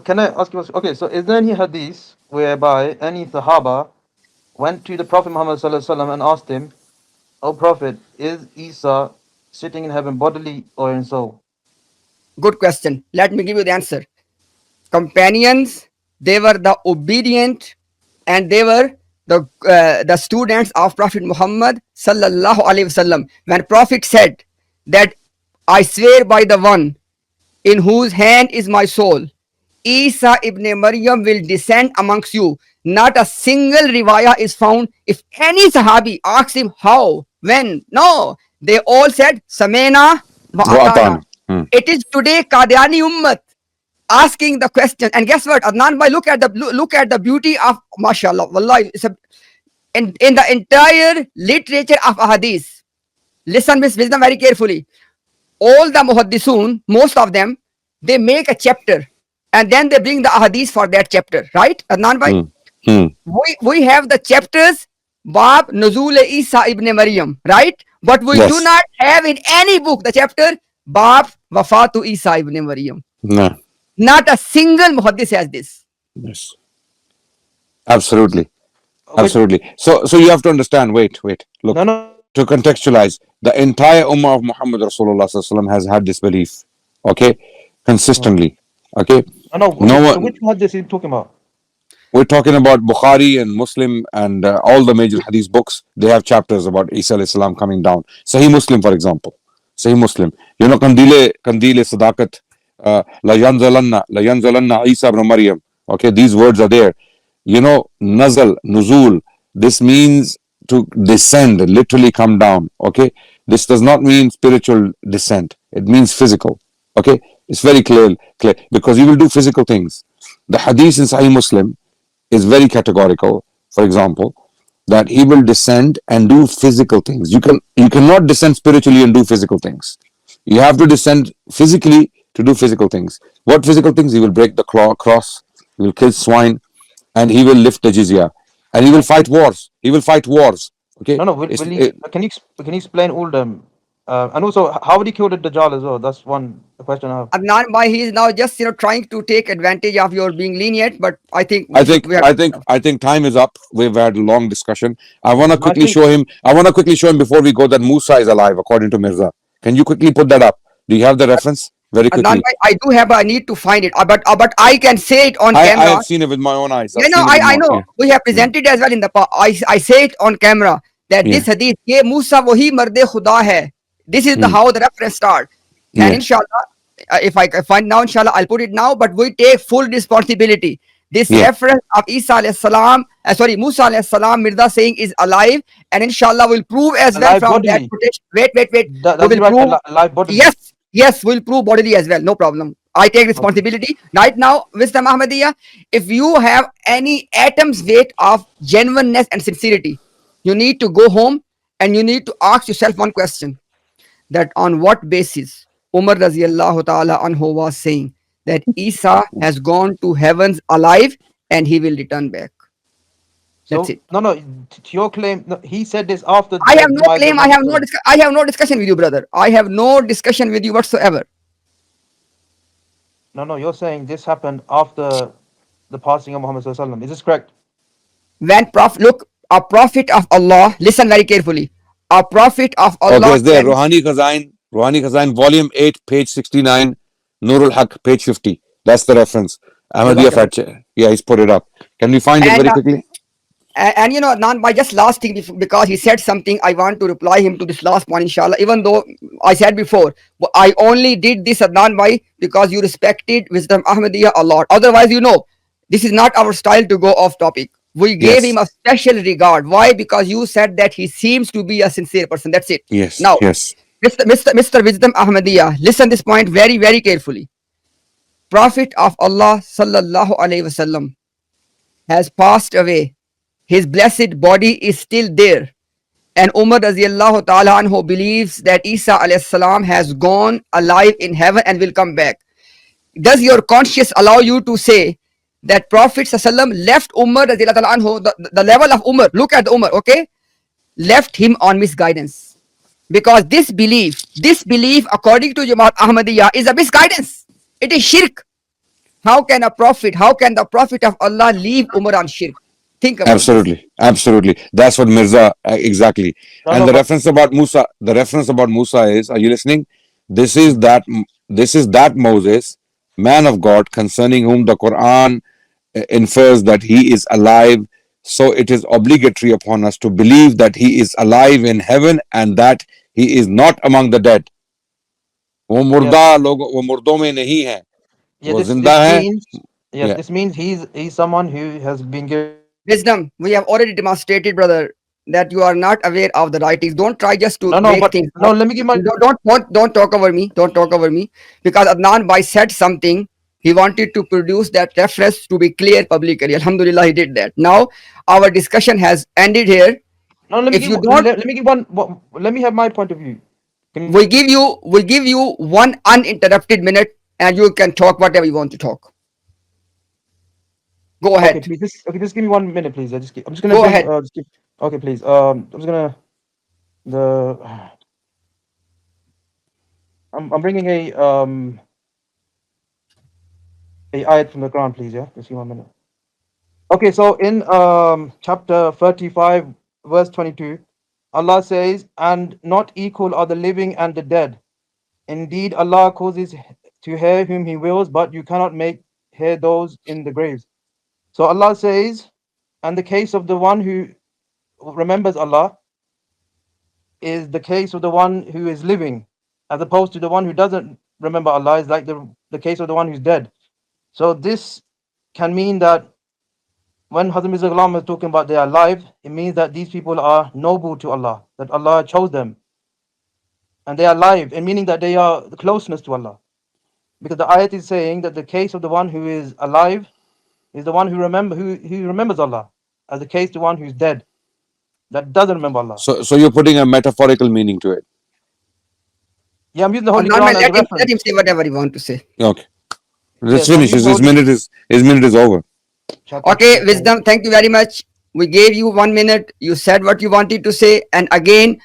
Can I ask you? Okay, so is there any hadith whereby any Sahaba went to the Prophet Muhammad sallallahu alaihi wasallam and asked him, "O Prophet, is Isa sitting in heaven bodily or in soul?" Good question. Let me give you the answer. Companions, they were the obedient, and they were the students of Prophet Muhammad sallallahu alaihi wasallam. When Prophet said that, I swear by the one in whose hand is my soul, Isa ibn Maryam will descend amongst you. Not a single riwayah is found. If any Sahabi asks him how, when, no, they all said Samena wa Atana. Wa'atan. Hmm. It is today Qadiani Ummat asking the question. And guess what? Adnan bhai, look at the beauty of mashallah. Wallahi, in the entire literature of ahadith. Listen with wisdom very carefully. All the muhaddisun, most of them, they make a chapter and then they bring the ahadith for that chapter, right? Adnan bhai? Hmm. Hmm. We have the chapters Bab Nuzul Isa ibn Maryam, right? But we do Yes. not have in any book the chapter Bab Wafatu Isa ibn Maryam. No. Not a single muhaddis has this. Yes. Absolutely. Which Absolutely. So you have to understand. Wait. no, Look. no, To contextualize, the entire Ummah of Muhammad Rasulullah Sallallahu Alaihi Wasallam has had this belief. Okay, consistently. Okay. no. No Okay, so one. which hadith are you talking about? We're talking about Bukhari and Muslim and all the major hadith books. They have chapters about Isa alayhi salam coming down. Sahih Muslim, for example. Sahih Muslim. You know, Kandile Sadakat, La yanzalanna Isa ibn Maryam. Okay, these words are there. You know, Nazal, Nuzul. This means to descend, literally come down. Okay, this does not mean spiritual descent. It means physical. Okay, it's very clear because you will do physical things. The hadith in Sahih Muslim is very categorical. For example, that he will descend and do physical things. You cannot descend spiritually and do physical things. You have to descend physically to do physical things. What physical things? He will break the cross, he will kill swine, and he will lift the jizya, and he will fight wars. He will fight wars. Okay, No, no. Will you, can you explain all them? And also, how would he kill the Dajjal as well? That's one question I have. Adnan bhai, he is now just trying to take advantage of your being lenient, but I think I we should think we have I think I think time is up. We've had a long discussion. I want to No, I quickly think show him. I want to quickly show him before we go that Musa is alive, according to Mirza. Can you quickly put that up? Do you have the reference? Very Adnan quickly. bhai, I do have, I need to find it, but I can say it on I camera. have seen it with my own eyes. I've You know, seen it with I my know yeah. we have Yeah. presented as well in the past. I say it on camera that this Yeah. hadith, ye Musa wahi marde khuda hai. This is the Mm. how the reference start. And Yeah. inshallah, if I can find now, inshallah, I'll put it now. But we take full responsibility. This Yeah. reference of Isa alayhi salam, Musa alayhi salam, Mirza saying is alive, and inshallah we'll prove as well alive from that bodily. quotation. Wait. We Does he will write prove. alive bodily? Yes, we'll prove bodily as well. No problem. I take Okay. responsibility. Right now, Mr. Ahmadiyya, if you have any atom's weight of genuineness and sincerity, you need to go home and you need to ask yourself one question, that on what basis Umar Raziallahu ta'ala anhu was saying that Isa has gone to heavens alive and he will return back. That's So it. no, no. To your claim, no, he said this after I the have no demise of claim. I Muhammad have no. Sallam. I have no discussion with you, brother. I have no discussion with you whatsoever. No, no. You're saying this happened after the passing of Muhammad Sallam. Is this correct? When prophet, look, a prophet of Allah, listen very carefully, a prophet of Okay, Allah it's there. carries. Rohani Khazain, Volume 8, page 69, Nurul Haq, page 50. That's the reference. Wait, Ahmadiyya okay. fact check. Yeah, he's put it up. Can we find it and very uh, quickly? and you know, Nan, by just last thing, because he said something, I want to reply him to this last point, inshallah. Even though I said before, I only did this, Adnan bhai, because you respected Wisdom Ahmadiyya a lot. Otherwise, you know, this is not our style to go off topic. We gave him Yes. a special regard. Why? Because you said that he seems to be a sincere person. That's it. Yes. Now, Yes. Mr. Wisdom Ahmadiyya, listen this point very, very carefully. Prophet of Allah sallallahu alaihi wasallam has passed away. His blessed body is still there. And Umar radiallahu ta'ala anhu believes that Isa alayhi salam has gone alive in heaven and will come back. Does your conscience allow you to say that Prophet sallam left Umar radiallahu ta'ala anhu, the level of Umar, look at the Umar, okay, left him on misguidance? Because this belief according to Jamaat Ahmadiyya is a misguidance. It is shirk. How can the Prophet of Allah leave Umar on shirk? Think about this. Absolutely, absolutely. That's what Mirza exactly. No, And no, the but reference about Musa, the reference about Musa is, are you listening? This is that this is that Moses, man of God, concerning whom the Quran infers that he is alive. So it is obligatory upon us to believe that he is alive in heaven and that he is not among the dead. वो yeah, मुर्दा लोग वो मुर्दों में नहीं है, yeah. वो This जिंदा है. means, yeah, Yeah. this means he's someone who has been given Wisdom, we have already demonstrated, brother, that you are not aware of the writings. Don't try just to no, no, make but things no. up. Let me give my Don't talk over me. Don't talk over me. Because Adnan Bhai said something. He wanted to produce that reference to be clear publicly. Alhamdulillah, he did that. Now our discussion has ended here. no. Let me If give you don't, let me give one. Let me have my point of view. Can we'll give you one uninterrupted minute, and you can talk whatever you want to talk. Go okay, ahead. please. Just give me 1 minute, please. I'm just gonna Go bring. ahead. Okay, please. I'm just gonna the. I'm bringing a ayat from the Quran, please. Yeah, just give me 1 minute. Okay, so in chapter 35, verse 22, Allah says, "And not equal are the living and the dead. Indeed, Allah causes to hear whom He wills, but you cannot make hear those in the graves." So Allah says, and the case of the one who remembers Allah is the case of the one who is living, as opposed to the one who doesn't remember Allah is like the case of the one who's dead. So this can mean that when Hazrat Mirza Ghulam is talking about they are alive, it means that these people are noble to Allah, that Allah chose them, and they are alive, and meaning that they are the closeness to Allah. Because the ayat is saying that the case of the one who is alive is the one who remembers Allah, as the case to one who's dead, that doesn't remember Allah. So you're putting a metaphorical meaning to it. Yeah, I'm using the Holy Adnan Bhai, Quran as a let him reference. say whatever he want to say. Okay. Let's Yes, I'm finish. using the His Holy minute is over. chapter Okay, 35. Wisdom, thank you very much. We gave you 1 minute. You said what you wanted to say. And again,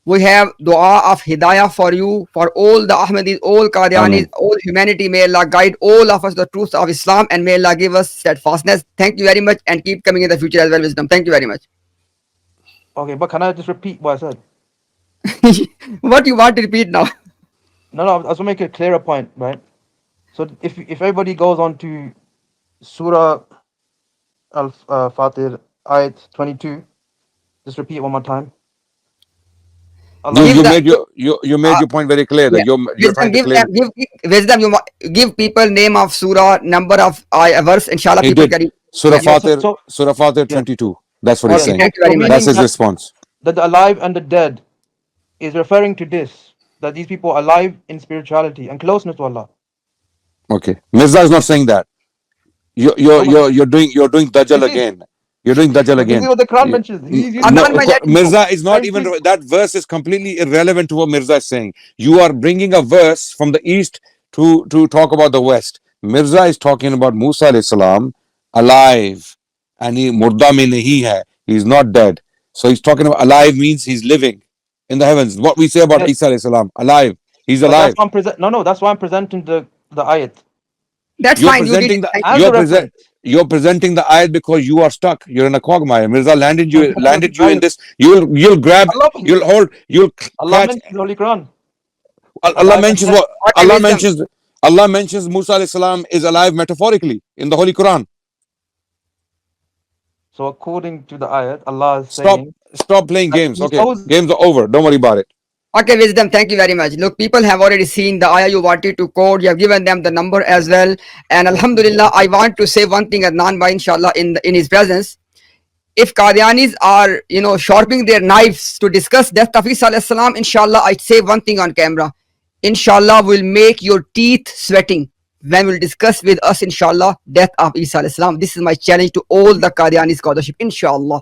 we have dua of hidayah for you, for all the Ahmadis, all Qadianis, Amen. all humanity. May Allah guide all of us the truth of Islam, and may Allah give us steadfastness. Thank you very much, and keep coming in the future as well, Wisdom. Thank you very much. Okay, but can I just repeat what I said? What you want to repeat now? No, I just want to make a clearer point, right? So if everybody goes on to Surah Al-Fatir, ayat 22, just repeat it one more time. Allah You Give you the says, made you made uh, your point very clear that yeah. you're Wisdom, trying to give them, claim. give wisdom. Give people name of surah, number of verse. Inshallah, He people did. can. Surah Yeah. yeah, Fatir, Surah Fatir yes, 22. That's what he's Okay. yes. saying. Thank you So very much. That's meaning his response. that the alive and the dead is referring to this, that these people are alive in spirituality and closeness to Allah. Okay. Mirza is not saying that. You No, you're but you're you're doing Dajjal this is again. You're doing Dajjal but this is again. what the Quran You- mentions. He's using no, Adnan the Bhai, let him talk. Mirza is not same even thing. that verse is completely irrelevant to what Mirza is saying. You are bringing a verse from the east to talk about the west. Mirza is talking about Musa alayhi salam alive, and he murda mein nahi hai. He's not dead. So he's talking about alive means he's living in the heavens. What we say about Yes, Isa alayhi salam, alive. He's but that's alive. why I'm present. No, that's why I'm presenting the ayat That's You're fine. You did it. presenting the Thank you. as a you're present reference. you're presenting the ayat because you are stuck. You're in a quagmire. Mirza landed you in Allah this. You'll grab. You'll hold. You'll Allah catch. mentions the Holy Quran. Allah Alive and mentions dead. what Okay, Allah wisdom. mentions. Allah mentions Musa alayhi salam is alive metaphorically in the Holy Quran. So according to the ayat, Allah is Stop saying stop playing that games. He Okay, chose. games are over. Don't worry about it. Okay, wisdom. Thank you very much. Look, people have already seen the ayah you wanted to quote. You have given them the number as well. And Yes, please. Alhamdulillah, I want to say one thing, Adnan Bhai, inshallah, in his presence. If Qadianis are, sharpening their knives to discuss death of Isa alayhi salam, inshallah, I'd say one thing on camera. Inshallah, will make your teeth sweating when we'll discuss with us, inshallah, death of Isa alayhi salam. This is my challenge to all the Qadiani scholarship, inshallah.